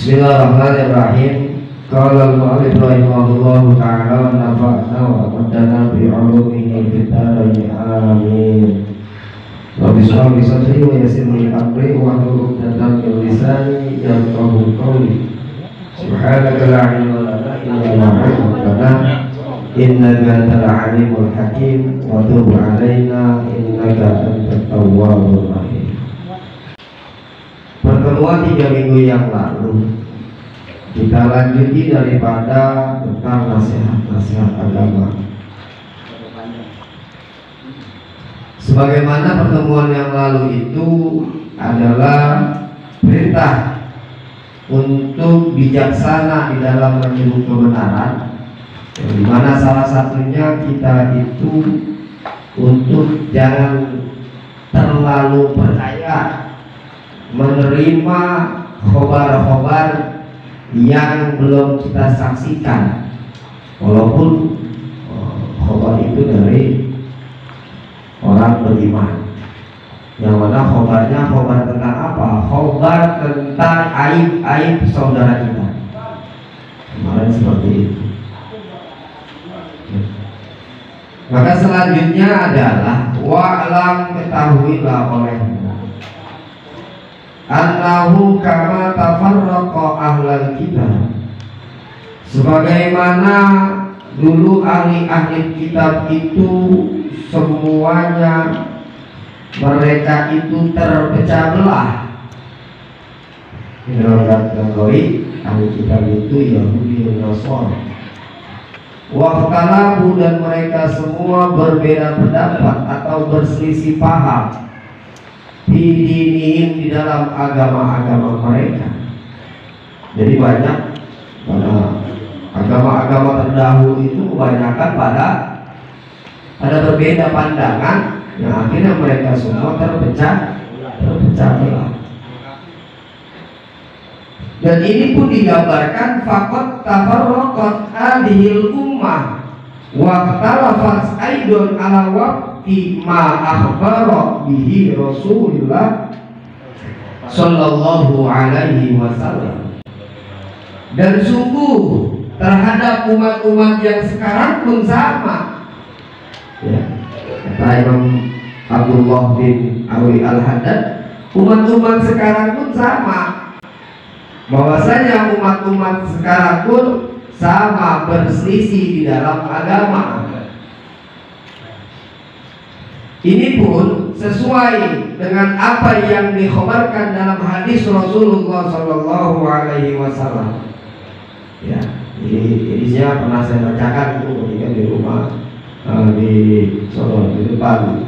Bismillahirrahmanirrahim. Qala al-mu'allif rahimahullahu ta'ala wa nafa'na wa qaddana bi 'ulumihi fid dharain amin. Rabbi shrah li sadri wa yassir li amri wa hlul 'uqdatam min lisani yafqahu qawli. Subhanaka la ilma lana illa ma 'allamtana innaka antal 'alimul hakim wa tub 'alaina innaka antat tawwabur rahim. Pertemuan 3 minggu yang lalu kita lanjuti daripada tentang nasihat-nasihat agama. Sebagaimana pertemuan yang lalu itu adalah perintah untuk bijaksana di dalam menyebut kebenaran, di mana salah satunya kita itu untuk jangan terlalu percaya menerima khobar-khobar yang belum kita saksikan, walaupun khobar itu dari orang beriman, yang mana khobarnya khobar tentang apa? Khobar tentang aib-aib saudara kita. Kemarin seperti itu. Maka selanjutnya adalah wa'lam, ketahuilah olehmu annahu kama tafarraqa ahlal kitab, sebagaimana dulu ahli-ahli kitab itu semuanya mereka itu terpecah belah. Ahli kitab itu Yahudi dan Nasrani. Waqtalabu, dan mereka semua berbeda pendapat atau berselisih paham di dalam agama-agama mereka. Jadi banyak pada agama-agama terdahulu itu kebanyakan pada berbeda pandangan, yang akhirnya mereka semua terpecah belah. Dan ini pun digambarkan faqad tafarraqat hadhil ummah wa ikhtalafat aidon ala waqti ma akhbara bihi Rasulullah sallallahu alaihi wasallam. Dan sungguh terhadap umat-umat yang sekarang pun sama, ya, kata Imam Abdullah bin Awi Al-Haddad, umat-umat sekarang pun sama, bahwasanya umat-umat sekarang pun sama berselisih di dalam agama. Ini pun sesuai dengan apa yang dikhabarkan dalam hadis Rasulullah Sallallahu Alaihi Wasallam. Ya, jadi saya pernah saya bacakan itu ketika di rumah di Solo di depan.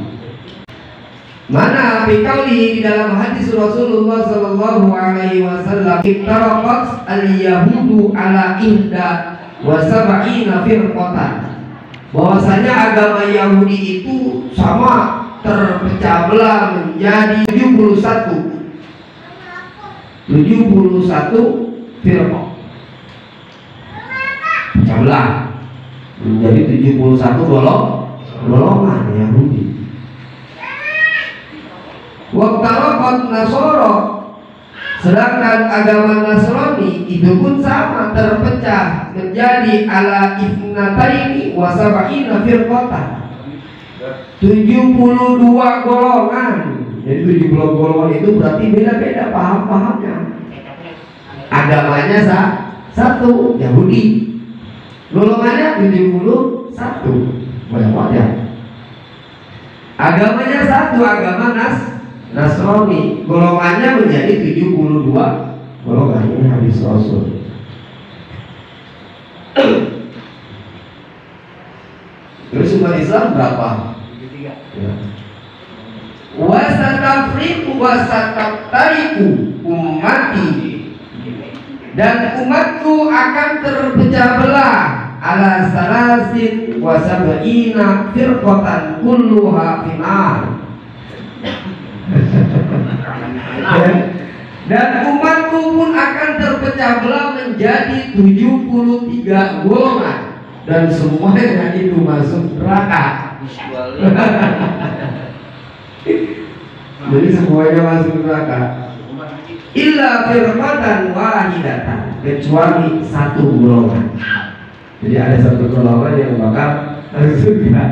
Mana bikauli di dalam hadis Rasulullah Sallallahu Alaihi Wasallam, iftaraqat al-yahudu ala ihda wa sab'ina firqatan, bahwasanya agama Yahudi itu sama terpecah belah menjadi 71 firqah, pecah belah menjadi 71 golongan Yahudi. Waqtaraqat Nasara, sedangkan agama Nasrani itu pun sama terpecah menjadi ala ifnataini wa sab'ina firqatan, 72 golongan. Jadi 70 golongan itu berarti beda-beda paham-pahamnya. Agamanya satu, Yahudi. Golongannya 71, banyak-banyak. Agamanya satu, agama Nasrani, golongannya menjadi 72 golongan. Ini hadis Rasul. Terus umat Islam berapa? Ya. Wasatafriqu wasataftariqu ummati, dan umatku akan terpecah belah ala salasin wa sab'ina firqatan kulluha finnar. Dan umatku pun akan terpecah belah menjadi 73 golongan, dan semuanya itu masuk neraka. Jadi semuanya masuk neraka. illa firqatan wahidatan, kecuali satu golongan. Jadi ada satu golongan yang bakal masuk surga.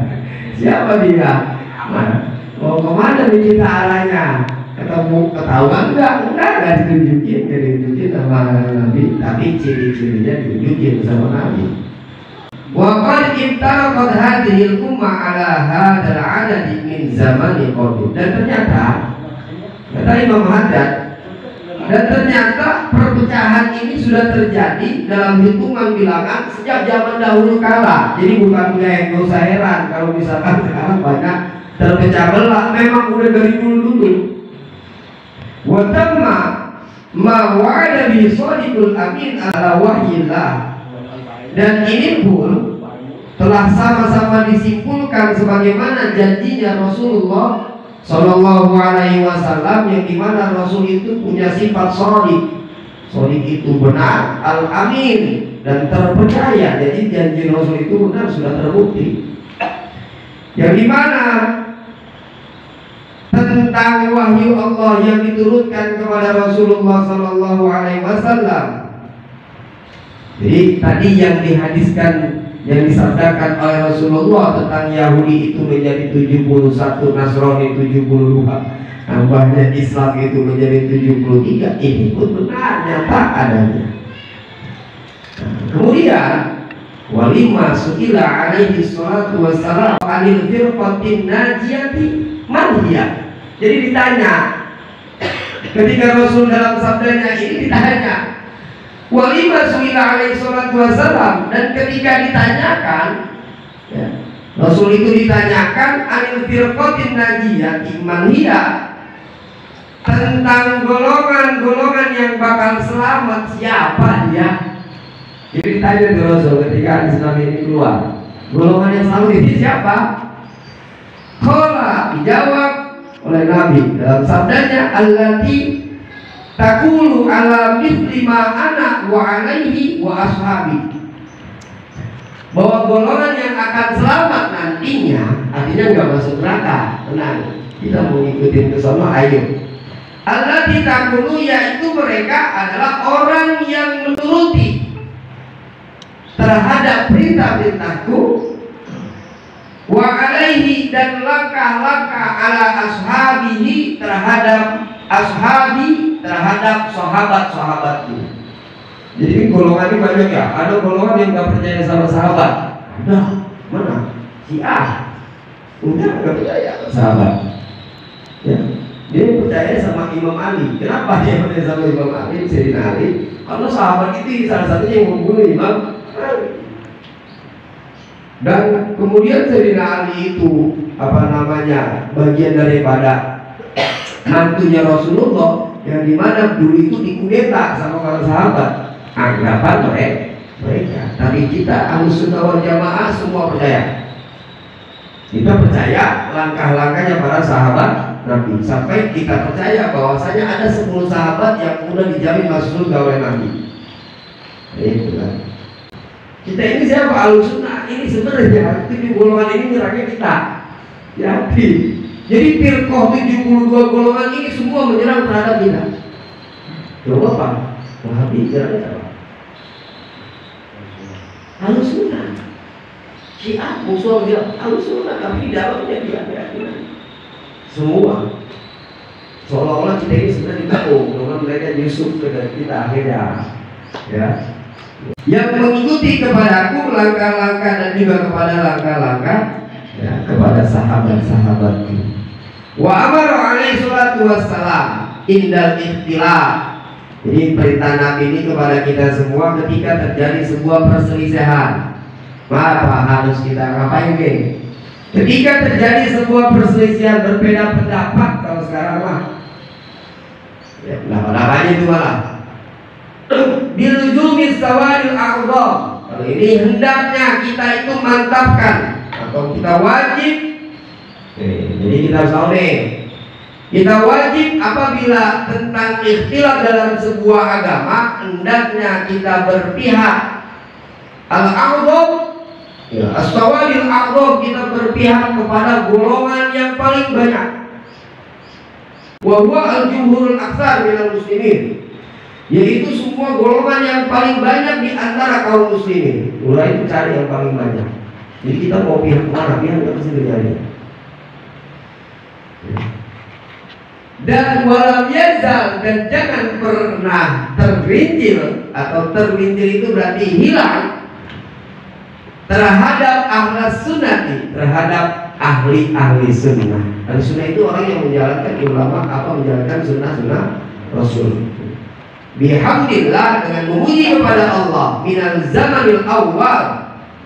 Siapa dia? Nah, mau kemana nih kita arahnya? Ketahuan enggak ditunjukin sama Nabi, tapi ciri-cirinya ditunjukin sama Nabi. Wa qad intaraqat hadhihi al-ummah ala hadzal 'adad min zamani qadim. Dan ternyata kata Imam Haddad, dan ternyata perpecahan ini sudah terjadi dalam hitungan bilangan sejak zaman dahulu kala. Jadi bukan yang usah heran kalau misalkan sekarang banyak terpecah belah, memang udah dari dulu. Wa tamma ma wa'ada bi shadiqul amin ala wahyillah. Dan ini pun telah sama-sama disimpulkan sebagaimana janjinya Rasulullah Sallallahu Alaihi Wasallam, yang dimana Rasul itu punya sifat shadiq. Shadiq itu benar, al-amin, dan terpercaya. Jadi janji Rasul itu benar, sudah terbukti. Yang dimana tentang wahyu Allah yang diturunkan kepada Rasulullah Sallallahu Alaihi Wasallam. Jadi tadi yang dihadiskan, yang disabdakan oleh Rasulullah tentang Yahudi itu menjadi 71, Nasrani 72, tambahnya Islam itu menjadi 73. Ini pun benar, nyata adanya. Kemudian walima su'ila alaihi salatu wassalam anil firqatin najiyati man hiya. Jadi ditanya, ketika Rasul dalam sabdanya ini ditanya, walima su'ila alaihi salatu wassalam, dan ketika ditanyakan, ya, Rasul itu ditanyakan anil firqatin najiyati man hiya, tentang golongan-golongan yang bakal selamat, siapa dia? Jadi ditanya ke Rasul ketika Islam ini keluar, golongan yang selamat itu siapa? Qala, dijawab oleh Nabi dalam sabdanya, allati takulu ala mithli ma ana wa alaihi wa ashabi, bahwa golongan yang akan selamat nantinya, artinya nggak masuk neraka, tenang, kita mau ngikutin ke sana, ayo. Allati takulu, yaitu mereka adalah orang yang menuruti terhadap perintah-perintahku, wa alaihi, dan langkah-langkah ala ashabihi, terhadap ashabi, terhadap sahabat-sahabatku. Jadi golongan ini banyak ya. Ada golongan yang nggak percaya sama sahabat. Udah, mana? Si A udah nggak percaya sama sahabat. Ya, dia percaya sama Imam Ali. Kenapa dia percaya sama Imam Ali, Sayyidina Ali? Karena sahabat itu salah satunya yang membunuh Imam Ali. Dan kemudian Sayyidina Ali itu bagian daripada mantunya Rasulullah, yang dimana dulu itu dikudeta sama para sahabat. Anggapan mereka. Tapi kita Ahlussunnah wal Jamaah semua percaya. Kita percaya langkah-langkahnya para sahabat Nabi, sampai kita percaya bahwasanya ada 10 sahabat yang sudah dijamin masuk surga oleh Nabi. Itu kan. Kita ini siapa? Ahlussunnah. Ini sebenarnya di golongan ini nyerangnya kita. Jadi firqah 72 golongan ini semua menyerang terhadap kita. Coba apa? Wahabi nyerangnya apa? Ahlussunnah. Syiah musuh dia Ahlussunnah, tapi di dalamnya dia semua seolah-olah kita ini sebenarnya dikepung dengan mereka Yusuf dengan kita akhirnya, ya, yang mengikuti kepadaku langkah-langkah dan juga kepada langkah-langkah, ya, kepada sahabat-sahabatku. Wa amara alaihi salatu wassalam indal ikhtilaf. Jadi perintah Nabi ini kepada kita semua ketika terjadi sebuah perselisihan, apa harus kita ngapain, geng? Ketika terjadi sebuah perselisihan, berbeda pendapat, kalau sekarang mah ya pendapat-pendapatnya itu malah bilujumi sawadil a'dham. Kalau ini hendaknya kita itu mantapkan atau kita wajib. Jadi kita harus tahu nih, kita wajib apabila tentang ikhtilaf dalam sebuah agama, hendaknya kita berpihak al-a'dham, ya, as-sawadil a'dham, kita berpihak kepada golongan yang paling banyak. Wa huwa al-jumhurul aksar minal muslimin, yaitu semua golongan yang paling banyak di antara kaum muslimin. Mulai itu cari yang paling banyak. Jadi kita mau pihak mana, pihak kita pasti berjaya. Dan walam yazal, dan jangan pernah tergelincir, atau tergelincir itu berarti hilang terhadap ahli sunnati, terhadap ahli sunnah. Ahli sunnah itu orang yang menjalankan ulama apa menjalankan sunnah Rasul. Bihamdillah, dengan memuji kepada Allah, minal zamanil awal,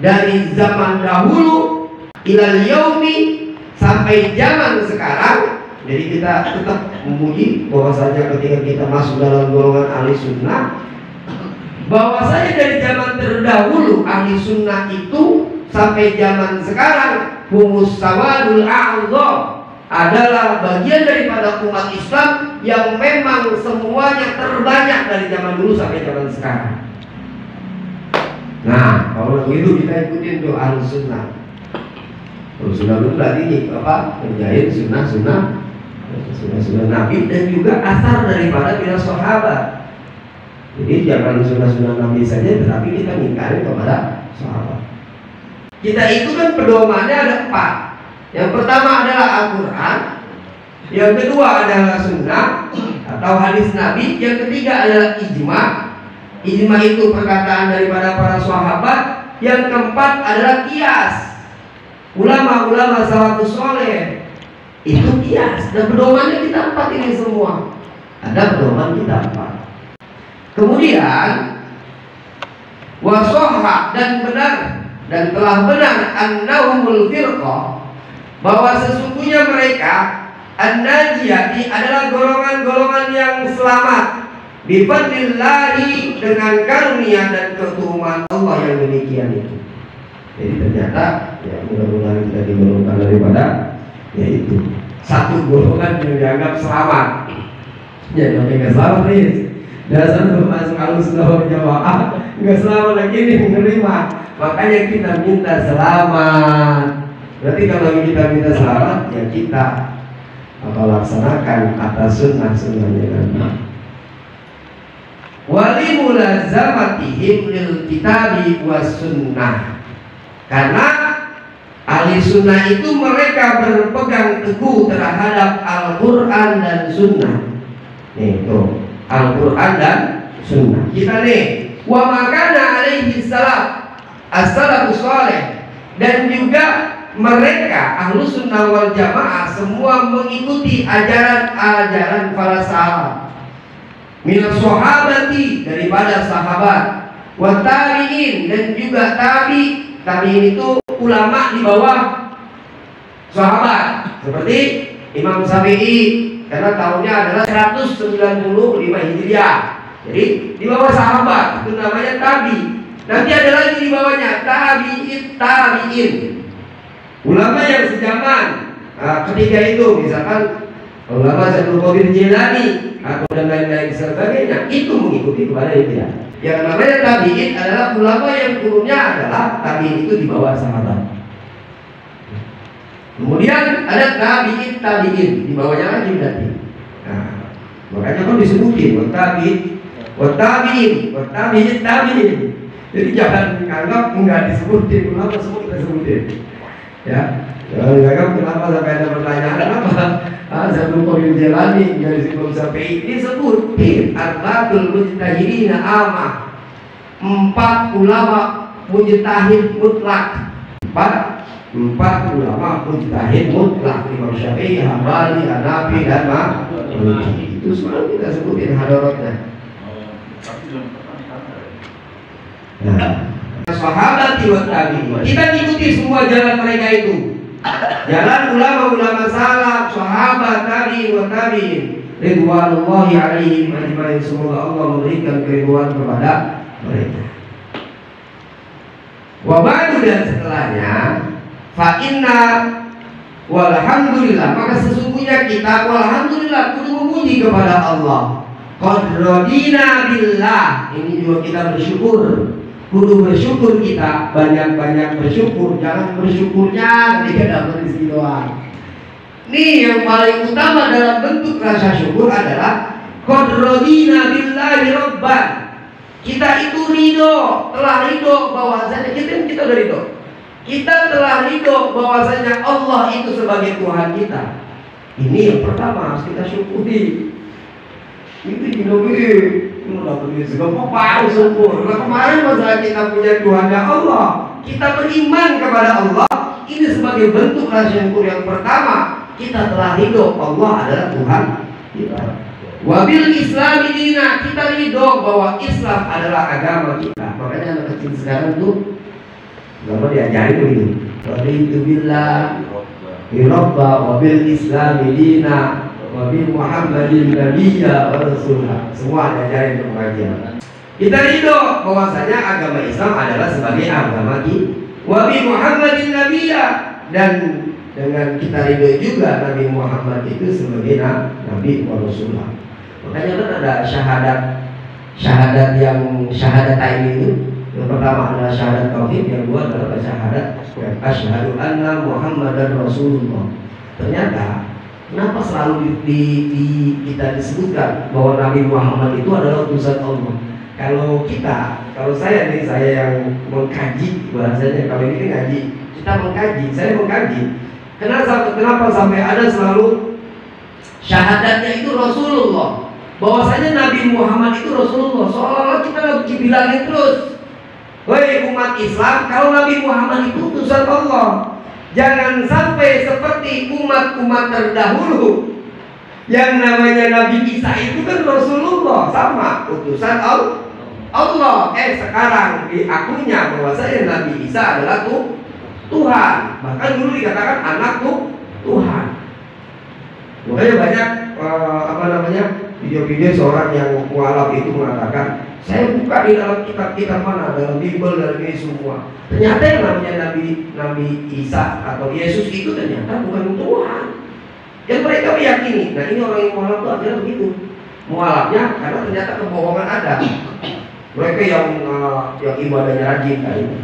dari zaman dahulu, ilal yaumi, sampai zaman sekarang. Jadi kita tetap memuji bahwasanya ketika kita masuk dalam golongan ahli sunnah, bahwasanya dari zaman terdahulu ahli sunnah itu sampai zaman sekarang, humus sawadul a'zam, adalah bagian daripada umat Islam yang memang semuanya terbanyak dari zaman dulu sampai zaman sekarang. Nah, kalau begitu kita ikutin tuh ahli sunnah. Ahli sunnah itu berarti apa? Menjahit sunnah Nabi dan juga asar daripada para sahabat. Jadi jangan sunnah Nabi saja, tetapi kita ngingkarin kepada sahabat. Kita itu kan pedomannya ada 4. Yang pertama adalah Al-Quran, yang kedua adalah sunnah atau hadis Nabi, yang ketiga adalah ijma. Ijma itu perkataan daripada para sahabat. Yang keempat adalah qiyas. Ulama-ulama salafus saleh itu qiyas. Dan pedomannya kita 4 ini semua. Ada pedoman kita 4. Kemudian wasohha, dan benar dan telah benar annahumul firqah, bahwa sesungguhnya mereka an-najiyati adalah golongan-golongan yang selamat, bifadlillahi, dengan karunia dan keutamaan Allah yang demikian itu. Jadi ternyata ya mudah-mudahan kita digolongkan daripada yaitu satu golongan yang dianggap selamat. Ya nggak selamat nih. Dasar masuk al-sunnah wal jamaah nggak selamat lagi nih menerima. Makanya kita minta selamat. Berarti kalau kita minta selamat, ya kita laksanakan atas sunnah-sunnahnya Nabi. Wali mulazamatihim lil kitabi was sunnah, karena ahli sunnah itu mereka berpegang teguh terhadap Al-Quran dan sunnah. Nih tuh, Al-Quran dan sunnah. Kita nih, wa makana alaihi salam as-salafus saleh, dan juga mereka ahlu sunnah wal jamaah semua mengikuti ajaran-ajaran para sahabat, minal sahabati, daripada sahabat, wa tabi'in, dan juga tabi'in itu ulama di bawah sahabat, seperti Imam Syafi'i, karena tahunnya adalah 195 Hijriah. Jadi di bawah sahabat itu namanya tabi. Nanti ada lagi di bawahnya tabi'in, ulama yang sejaman. Ketika itu misalkan ulama Syaikhul Qadir Jilani atau dan lain-lain sebagainya, itu mengikuti kepada itu ya. Yang namanya tabi'in adalah ulama yang turunnya adalah tabi'in itu di bawah sahabat. Kemudian ada tabi'in di bawahnya lagi berarti. Nah, makanya kan disebutin tabi'in. Jadi jangan anggap enggak disebutin, ulama semua kita sebutin. Ya, jangan anggap kenapa sampai ada pertanyaan kenapa Syaikhul Qadir Jilani dari sebelum sampai disebutin Arba'atul Mujtahidina Amah, 4 ulama mujtahid mutlak, 4 ulama mujtahid mutlak, Imam Syafi'i, Hambali, Hanafi, dan Maliki. Itu semua kita sebutin hadaratnya. Nah, sahabat wa tabi'in, kita ikuti semua jalan mereka itu, jalan ulama-ulama salaf, sahabat, tabi'in wa tabi'in, ridwanullahi alaihim ajma'in. Semoga Allah memberikan keridhaan kepada mereka. Wa ba'du, dan setelahnya, fa inna walhamdulillah, maka sesungguhnya kita walhamdulillah kudu memuji kepada Allah. Qad radina billah, ini juga kita bersyukur. Kudu bersyukur kita, banyak-banyak bersyukur. Jangan bersyukurnya ketika dapat rezeki doang. Nih yang paling utama dalam bentuk rasa syukur adalah qad radina billahi rabban. Kita itu telah ridho bahwasanya kita udah ridho. Kita telah ridho bahwasanya Allah itu sebagai Tuhan kita. Ini yang pertama harus kita syukuri. Itu udah beli segala apa syukur. Nah, kemarin masalah kita punya Tuhan Allah, kita beriman kepada Allah. Ini sebagai bentuk rasa syukur yang pertama. Kita telah ridho Allah adalah Tuhan kita. Wabil Islami dina, kita ridho bahwa Islam adalah agama kita. Makanya anak kecil sekarang tuh gak diajarin begini. Raditu billah Rabba wabil Islami dina wabil Muhammadin nabiyya wa rasulah. Semua diajarin ke pengajian. Kita ridho bahwasanya agama Islam adalah sebagai agama kita. Wabil Muhammadin nabiyya, dan dengan kita ridho juga Nabi Muhammad itu sebagai Nabi wa Rasulullah. Makanya kan ada syahadat yang syahadatain itu. Yang pertama adalah syahadat tauhid, yang kedua adalah syahadat asyhadu anna Muhammadar Rasulullah. Ternyata kenapa selalu kita disebutkan bahwa Nabi Muhammad itu adalah utusan Allah? Kalau saya yang mengkaji bahasanya, kalau ini ngaji, kita mengkaji, saya mengkaji. Kenapa sampai ada selalu syahadatnya itu Rasulullah? Bahwasanya Nabi Muhammad itu Rasulullah. Seolah-olah kita lagi bilangin terus, woi umat Islam, kalau Nabi Muhammad itu utusan Allah. Jangan sampai seperti umat-umat terdahulu yang namanya Nabi Isa itu kan Rasulullah, sama utusan Allah. Sekarang diakunya bahwasanya Nabi Isa adalah Tuhan. Bahkan dulu dikatakan anak Tuhan. Makanya banyak video-video seorang yang mualaf itu mengatakan, saya buka di dalam kitab-kitab mana, dalam Bible, dalam ini semua. Ternyata yang namanya Nabi Isa atau Yesus itu ternyata bukan Tuhan. Yang mereka meyakini. Nah, ini orang yang mualaf itu akhirnya begitu. Mualafnya karena ternyata kebohongan ada. Mereka yang ibadahnya rajin kali ini.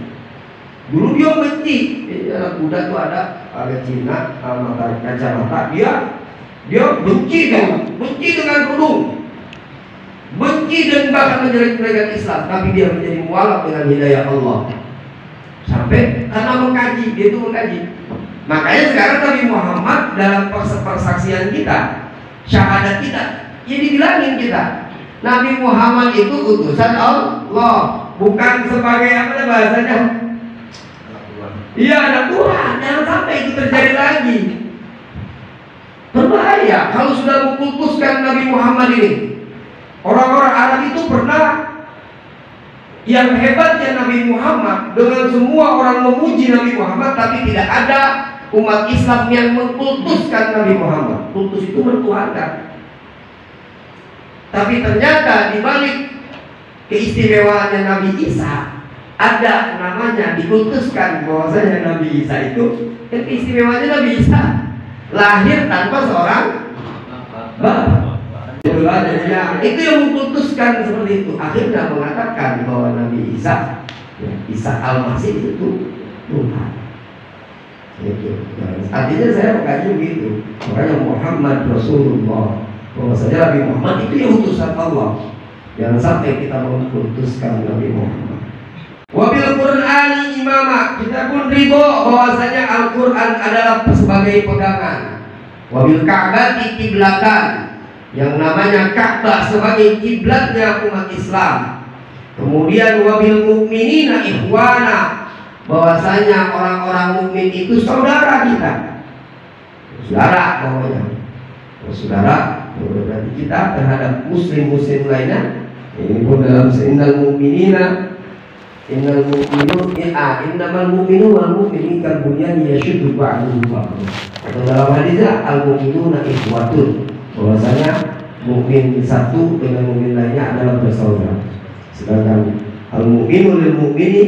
Dulu dia benci. Anak muda tuh ada Cina, kacamata. Dia benci dengan kerudung, benci dan bahkan menjelek-jelekan Islam, tapi dia menjadi mualaf dengan hidayah Allah. Sampai karena mengkaji, dia itu mengkaji. Makanya sekarang Nabi Muhammad dalam persaksian kita, syahadat kita, ya dibilangin kita, Nabi Muhammad itu utusan Allah, bukan sebagai apa bahasanya? Iya, anak Tuhan. Jangan sampai itu terjadi lagi. Berbahaya kalau sudah mengkultuskan Nabi Muhammad ini. Orang-orang Arab itu pernah, yang hebatnya Nabi Muhammad, dengan semua orang memuji Nabi Muhammad, tapi tidak ada umat Islam yang mengkultuskan Nabi Muhammad. Kultus itu bertuhankan. Tapi ternyata di balik keistimewaannya Nabi Isa, ada namanya dikultuskan bahwasanya Nabi Isa itu, keistimewaannya Nabi Isa lahir tanpa seorang bapak. Itu yang mengkultuskan seperti itu. Akhirnya mengatakan bahwa Nabi Isa, Isa Al-Masih itu Tuhan. Itu. Artinya saya mengkaji begitu. Makanya Muhammad Rasulullah, bahwasanya Nabi Muhammad itu yang utusan Allah. Jangan sampai kita mengkultuskan Nabi Muhammad. Wabil Qur'ani imama, kita pun ridho bahwasanya Al-Quran adalah sebagai pegangan. Wabil Ka'bati kiblatan, yang namanya Ka'bah sebagai kiblatnya umat Islam. Kemudian wabil mu'minina ikhwana, bahwasanya orang-orang mukmin itu saudara kita. Saudara pokoknya. Saudara berarti kita terhadap muslim-muslim lainnya. Ini pun dalam innal mu'minina innamal mu'minu wal mu'minin kal bunyan yashuddu ba'duhum ba'dan. Atau dalam hadisnya al-mu'minuna ikhwatun, bahwasanya mukmin satu dengan mukmin lainnya adalah bersaudara. Sedangkan al-mu'minu lil mu'mini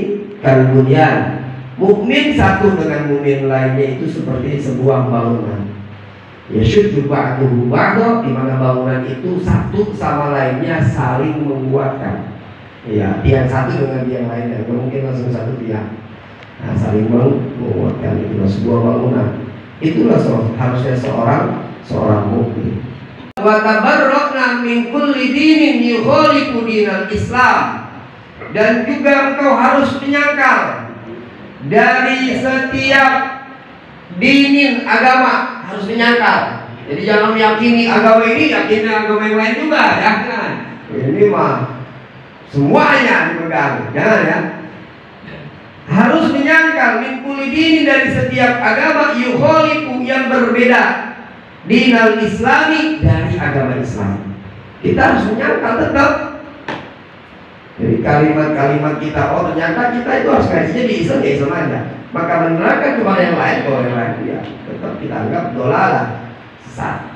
kal bunyan, mukmin satu dengan mukmin lainnya itu seperti sebuah bangunan. Yashuddu ba'duhum ba'dan, di mana bangunan itu satu sama lainnya saling menguatkan. Ya, tiang satu dengan tiang lain, mungkin langsung satu tiang. Nah, saling menguatkan itu sebuah bangunan. Itulah harusnya seorang mukmin. Wa tabarra'na min kulli dinin yukhalifu dinal Islam. Dan juga engkau harus menyangkal dari setiap dinin agama, harus menyangkal. Jadi jangan meyakini agama ini, yakini agama yang lain juga, jangan. Ini mah semuanya dipegang, jangan ya. Harus menyangkal min kulli dinin, dari setiap agama yukhalifu, yang berbeda dinal Islami, dari agama Islam. Kita harus menyangkal tetap. Jadi kalimat-kalimat kita, oh ternyata kita itu harus ngajinya di Islam, ya Islam aja. Maka menerangkan kepada yang lain, kalau yang lain ya tetap kita anggap dolalah, sesat.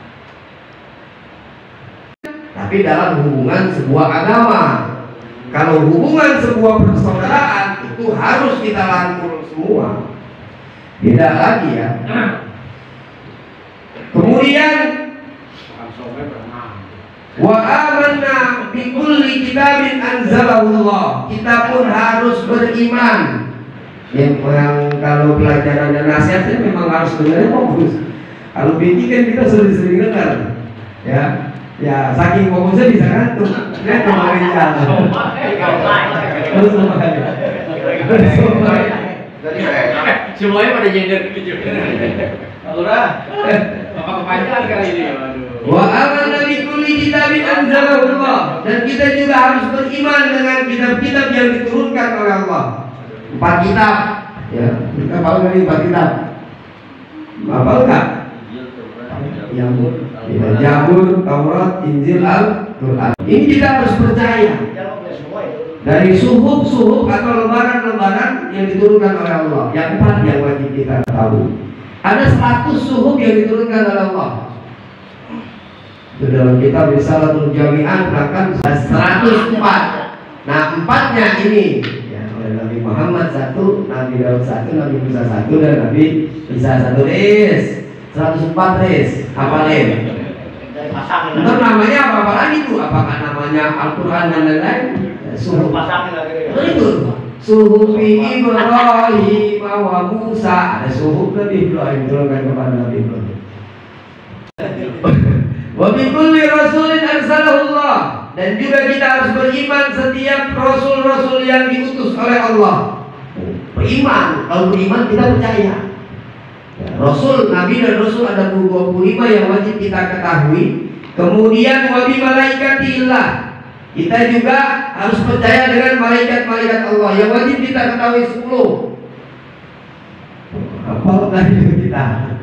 Tapi dalam hubungan sebuah agama, kalau hubungan sebuah persaudaraan, itu harus kita rangkul semua. Beda lagi ya. Kemudian wa amanna bi kulli kitabin anzalallah. Kita pun harus beriman. Yang kalau pelajaran dan nasihatnya memang harus dengarnya fokus. Kalau bikin kan kita sering dengar. Ya saking fokusnya bisa ngantuk. Ya kemarin jalan. Semuanya pada gender gitu. Alura, apa kepanjangan kali ini? Wa amanna bi kulli kitabin anzalallah. Dan kita juga harus beriman dengan kitab-kitab yang diturunkan oleh Allah. 4 kitab. Ya, kita tahu dari 4 kitab. Apa enggak? Zabur, Taurat, Injil, Al-Quran. Ini kita harus percaya. Dari suhuf atau lembaran-lembaran yang diturunkan oleh Allah. Yang 4 yang wajib kita tahu. Ada 100 suhuf yang diturunkan oleh Allah. Itu dalam kitab Risalatul Jami'ah bahkan 104. Nah, 4-nya ini ya, oleh Nabi Muhammad 1, Nabi Daud 1, Nabi Musa 1, dan Nabi Isa 1. 104 hafalin. Ntar namanya apa lagi tuh? Apakah namanya Al-Quran dan lain-lain? Suhuf itu suhufi Ibrahim wa Musa. Ada suhuf Nabi Ibrahim turunkan kepada Nabi Ibrahim. Wa bi kulli rasulin arsalahullah. Dan juga kita harus beriman setiap rasul-rasul yang diutus oleh Allah. Beriman, kalau beriman kita percaya. Rasul, Nabi dan Rasul ada 25 yang wajib kita ketahui. Kemudian wa bi malaikatillah. Kita juga harus percaya dengan malaikat-malaikat Allah yang wajib kita ketahui 10. Apa tadi kita?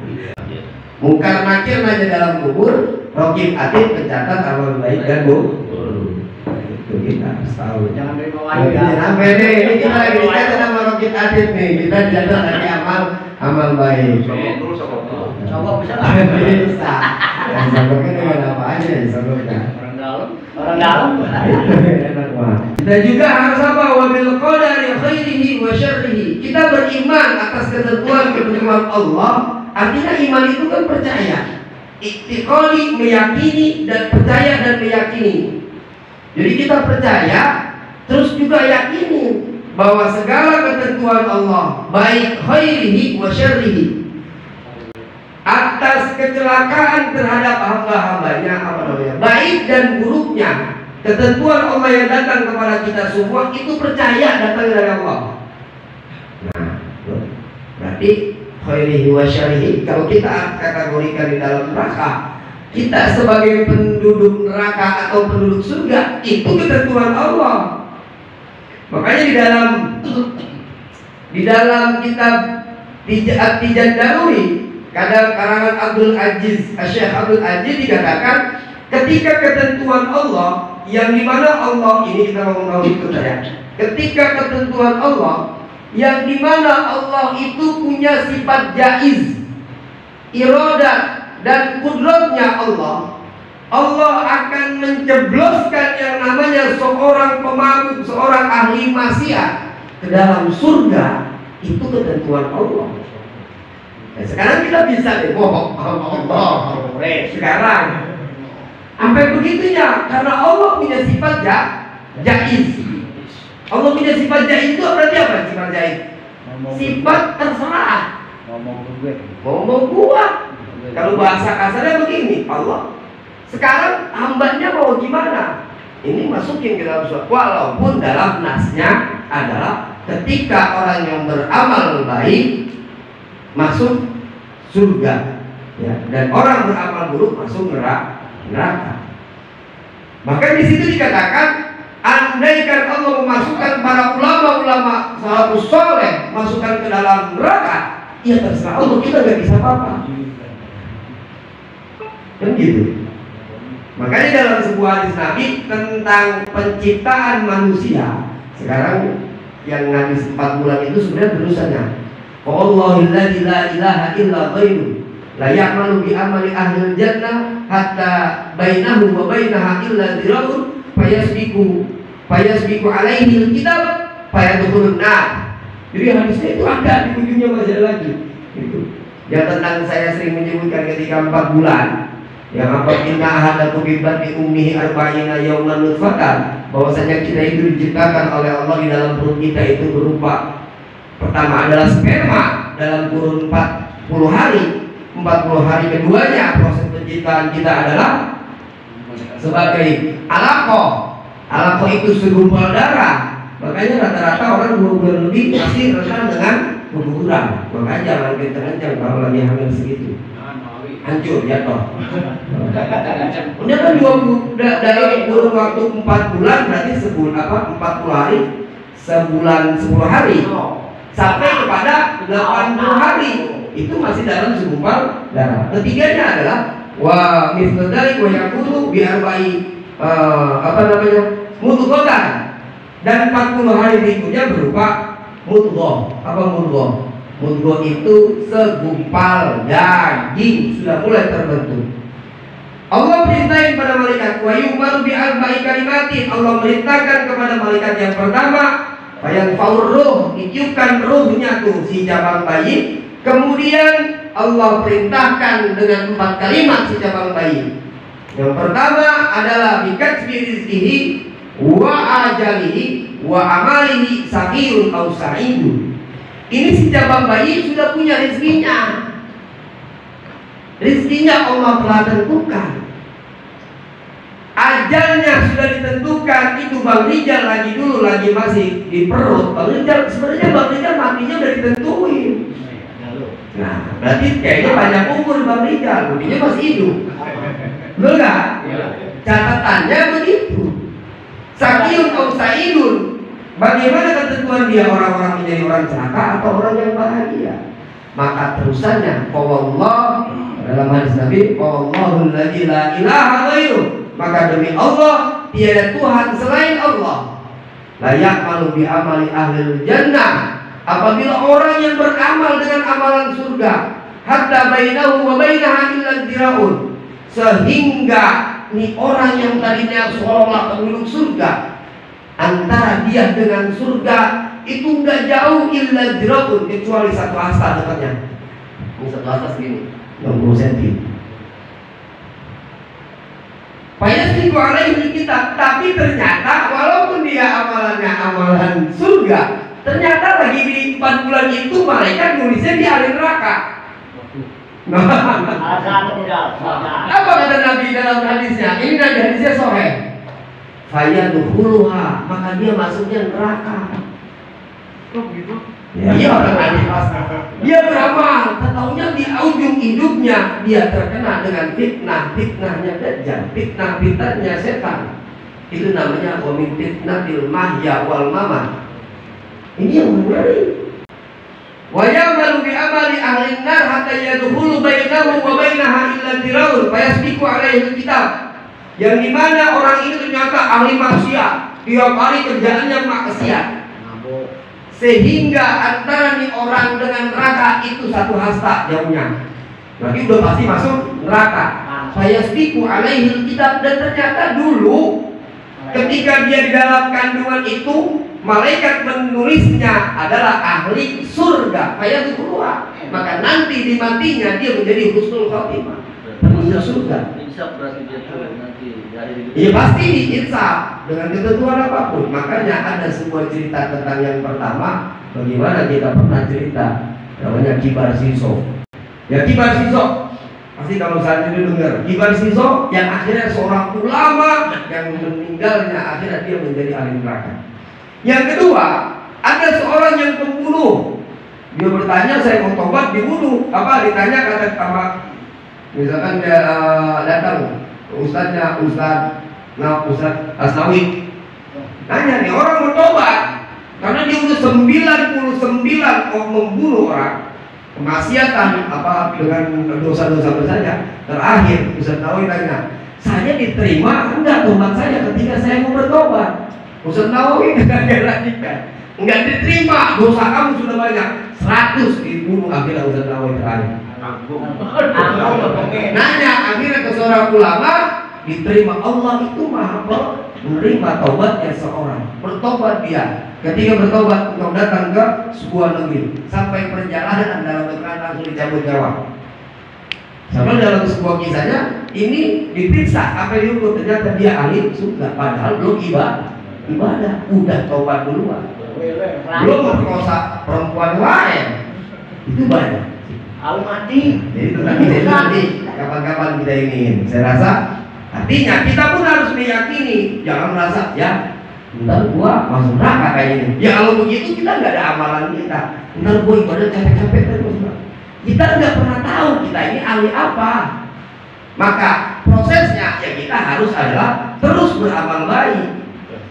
Mungkar nakir aja dalam kubur, raqib atid pencatat amal baik dan buruk. Itu kita harus tahu. Jangan dari bawah ya. Sampai nih, ini kita lagi dicatat sama raqib atid nih. Kita catat dari amal baik. Coba bisa lah. Bisa. Yang sangkutnya dengan apa aja ya sangkutnya. Orang dalam. Kita juga harus apa? Wa bil qadari khairihi wa syarrihi. Kita beriman atas ketentuan Allah. Artinya iman itu kan percaya. Iktiqadi, meyakini, dan percaya dan meyakini. Jadi kita percaya, terus juga yakini bahwa segala ketentuan Allah, baik khairihi wa syarrihi, atas kecelakaan terhadap hamba-hambanya, baik dan buruknya, ketentuan Allah yang datang kepada kita semua itu percaya datang dari Allah. Nah, berarti khairihi wa syarrihi, kalau kita kategorikan di dalam neraka, kita sebagai penduduk neraka atau penduduk surga, itu ketentuan Allah. Makanya di dalam kitab At-Tijan Daruri, karangan Abdul Aziz, Syekh Abdul Aziz dikatakan, ketika ketentuan Allah yang dimana Allah ini kita mau tahu itu saya. Ketika ketentuan Allah yang dimana Allah itu punya sifat jaiz, iradah dan kudratnya Allah akan menjebloskan yang namanya seorang pemabuk, seorang ahli maksiat ke dalam surga. Itu ketentuan Allah. Nah, sekarang kita bisa deh bohong Allah. Sekarang sampai begitunya karena Allah punya sifat jaiz. Allah punya sifat jaiz itu berarti apa sifat jaiz? Sifat terserah. Ngomong gua. Kalau bahasa kasarnya begini, Allah sekarang hambanya mau gimana? Ini masukin ke dalam surga. Walaupun dalam nasnya adalah ketika orang yang beramal baik masuk surga, ya, dan orang beramal buruk masuk neraka. Maka di situ dikatakan, andaikan Allah memasukkan para ulama-ulama salafus soleh masukkan ke dalam neraka, ya terserah Allah, kita nggak bisa apa-apa. Kan gitu. Makanya dalam sebuah hadis Nabi tentang penciptaan manusia, sekarang yang hadis 4 bulan itu sebenarnya tulisannya, Wallahilladzi la ilaha illa ghairu la ya'malu bi amali ahlil jannah hatta bainahu wa bainaha illa dzira'un fayasbiqu alaihi alkitab fayadkhulun nar. Jadi hadisnya itu ada di ujungnya, masih ada lagi. Itu. Yang tentang saya sering menyebutkan ketika 4 bulan, yang apa inna ahadakum bi batni ummihi arba'ina yawman nutfatan, bahwasanya kita itu diciptakan oleh Allah di dalam perut kita itu berupa, pertama adalah sperma dalam kurun 40 hari. 40 hari keduanya proses penciptaan kita adalah sebagai alaqah. Alaqah itu segumpal darah. Makanya rata-rata orang 2 bulan lebih masih rentan dengan keguguran. Makanya jangan kencang-kencang kalau lagi hamil segitu. Hancur jatuh. Udah kan dalam kurun waktu 4 bulan berarti 40 hari, sebulan 10 hari sampai kepada 80 hari itu masih dalam segumpal darah. Ketiganya adalah wa mithladari wa yakunu bi arba'i mudghatan, dan 40 hari berikutnya berupa mudghah. Apa mudghah? Mudghah itu segumpal daging sudah mulai terbentuk. Allah perintahin pada malaikat wa yu'maru bi arba'i kalimatin. Allah merintahkan kepada malaikat yang pertama, yang faurruh, ditiupkan ruhnya tuh si cabang bayi. Kemudian Allah perintahkan dengan 4 kalimat si cabang bayi. Yang pertama adalah bikatsbi rizqihi wa ajalihi wa amalihi saqirun aw sa'idun. Ini si cabang bayi sudah punya rizkinya. Rizkinya Allah telah tentukan. Ajalnya sudah ditentukan. Itu Bang Rijal lagi masih di perut. Bang Rijal matinya udah ditentuin. Nah, berarti kayaknya banyak umur Bang Rijal, bodinya masih hidup. Betul nggak? Catatannya begitu. Sakiyun atau sa'idun. Bagaimana ketentuan dia, orang-orang menjadi orang celaka atau orang yang bahagia? Maka terusannya, wallah, dalam hadis Nabi, wallahul ladzi la ilaha ghairuh. Maka demi Allah tiada Tuhan selain Allah. La ya'malu bi amali ahlil jannah. Apabila orang yang beramal dengan amalan surga, hatta bainahu wa bainaha illa dzira'un, sehingga nih orang yang tadinya seolah penduduk surga, antara dia dengan surga itu enggak jauh illa dzira'un, kecuali 1 hasta dekatnya. Ini 1 hasta segini, 60 cm. Fayasbiqu alaihi kitab, tapi ternyata walaupun dia amalannya amalan surga, ternyata lagi di 4 bulan itu malaikat nulisnya di ahli neraka. Apa kata Nabi dalam hadisnya? Ini dari hadisnya sahih. Fayadkhuluha, maka dia masuknya neraka. Kok gitu? Ya, iya orang hadis. Dia beramal, tahunya di ujung hidupnya dia terkena dengan fitnahnya Dajjal, fitnahnya setan. Itu namanya wa min fitnatil mahya wal mamat. Ini yang menarik. Wa ya'malu bi amali ahli nar hatta yadkhulu bainahu wa bainaha illa dira'un fayasbiqu alaihi kitab. Yang dimana orang itu ternyata ahli maksiat, tiap hari kerjaannya maksiat, sehingga antara nih orang dengan neraka itu 1 hasta jauhnya. Berarti udah pasti masuk neraka. Fayasbiqu alaihi kitab, dan ternyata dulu ketika dia di dalam kandungan itu, malaikat menulisnya adalah ahli surga. Kayak itu keluar. Maka nanti di matinya dia menjadi husnul khotimah, penulis surga. Insaf berarti dia tuh nanti dari. Iya pasti diinsaf dengan ketentuan apapun. Makanya ada sebuah cerita tentang yang pertama. Bagaimana kita pernah cerita namanya Kibar Siso. Ya Kibar Siso, pasti kalau saat ini dengar Kibar Siso yang akhirnya seorang ulama yang meninggalnya akhirnya dia menjadi ahli neraka. Yang kedua, ada seorang yang pembunuh. Dia bertanya, saya mau tobat, dibunuh. Apa ditanya kata sama, misalkan dia datang ustadznya, Ustadz Asnawi, nanya nih orang mau tobat karena dia udah 99 membunuh orang, kemaksiatan apa dengan dosa-dosa besarnya. Terakhir Ustadz Nawawi tanya, saya diterima enggak tobat saya ketika saya mau bertobat? Ustadz Nawawi enggak lanjutkan, enggak diterima, dosa kamu sudah banyak, 100 dibunuh. Akhirnya Ustadz Nawawi terakhir nanya akhirnya ke seorang ulama, diterima. Allah itu maha menerima taubatnya seorang. Bertobat dia, ketika bertobat engkau datang ke sebuah negeri, sampai perjalanan dalam perjalanan langsung dicabut nyawa. Sampai dalam sebuah kisahnya ini diperiksa sampai diukur, ternyata dia ahli surga padahal belum ibadah, udah taubat duluan, belum memperkosa perempuan lain. Itu banyak. Mati. Jadi itu nanti kapan-kapan kita ingin. Saya rasa artinya kita pun harus meyakini, jangan merasa ya ntar gua masuk neraka kayak ini. Ya kalau begitu kita nggak ada amalan kita. Ntar gua ibadah capek-capek terus. Kita nggak pernah tahu kita ini ahli apa. Maka prosesnya ya kita harus adalah terus beramal baik.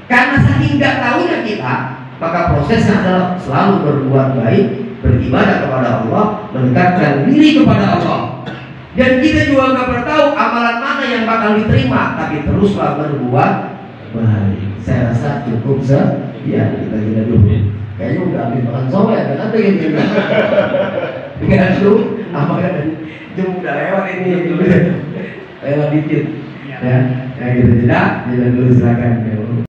Karena saking nggak tahunya kita, maka prosesnya adalah selalu berbuat baik, beribadah kepada Allah, mendekatkan diri kepada Allah. Dan kita juga nggak pernah tahu amalan mana yang bakal diterima, tapi teruslah berbuat baik. Saya rasa cukup ya kita dulu. Kayaknya udah habis makan sore ya, kan ada yang bilang nggak dulu, apa kan jam udah lewat ini, lewat dikit. Ya, gitu tidak, dulu silakan.